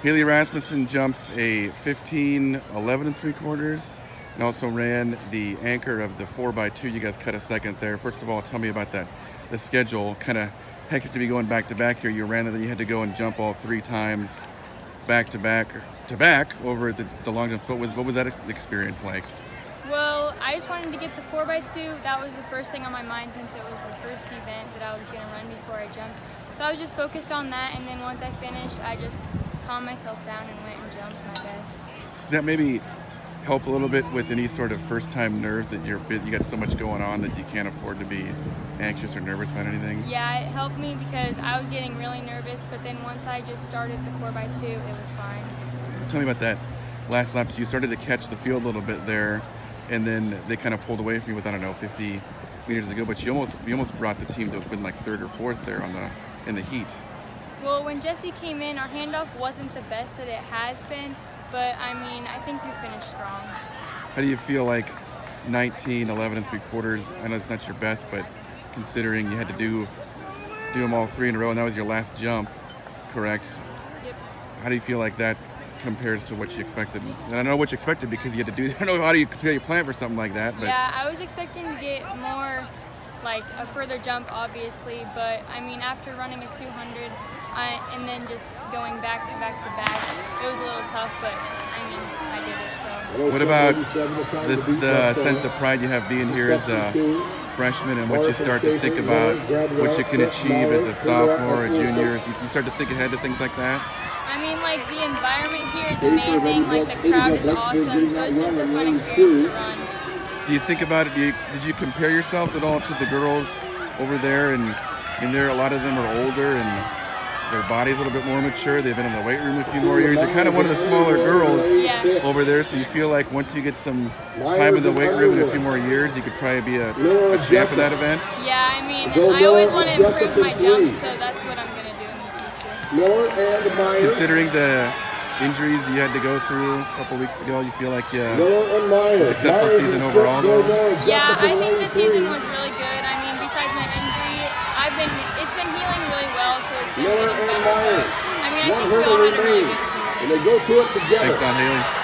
Haley Rasmussen jumps a 15, 11 and 3/4, and also ran the anchor of the 4x2. You guys cut a second there. First of all, tell me about that. The schedule, kind of hectic to be going back to back here. You ran it, then you had to go and jump all 3 times back to back over the long jump. What was that experience like? Well, I just wanted to get the 4x2. That was the first thing on my mind since it was the first event that I was going to run before I jumped. So I was just focused on that, and then once I finished, I just calmed myself down and went and jumped my best. Does that maybe help a little bit with any sort of first-time nerves that you got so much going on that you can't afford to be anxious or nervous about anything? Yeah, it helped me because I was getting really nervous, but then once I just started the 4x2, it was fine. Tell me about that last lap. So you started to catch the field a little bit there, and then they kind of pulled away from you with, I don't know, 50 meters to go, but you almost brought the team to win like 3rd or 4th there in the heat. Well, when Jesse came in, our handoff wasn't the best that it has been, but I mean, I think we finished strong. How do you feel like 19, 11 and 3/4? I know it's not your best, but considering you had to do them all 3 in a row, and that was your last jump, correct? Yep. How do you feel like that compares to what you expected? And I know what you expected because you had to do. I don't know how do you plan for something like that. But yeah, I was expecting to get more, like a further jump, obviously. But I mean, after running a 200 and then just going back to back, it was a little tough. But I mean, I did it. So. What about the sense of pride you have being here as a freshman, and what you start to think about what you can achieve as a sophomore or junior? You start to think ahead to things like that. I mean, like, the environment here is amazing, like, the crowd is awesome, so it's just a fun experience to run. Do you think about it, did you compare yourselves at all to the girls over there? And there, a lot of them are older and their body's a little bit more mature. They've been in the weight room a few more years. They're kind of one of the smaller girls over there, so you feel like once you get some time in the weight room in a few more years, you could probably be a champ of that event? Yeah, I mean, I always want to improve my jump, so that's what I'm going to do in the future. Considering the injuries you had to go through a couple weeks ago, you feel like a successful season overall? Yeah, I think this season was really good. I mean, besides my injury, it's been healing really well, so it's been getting better. But, I mean, I think we all had a really good season. Thanks, Haley.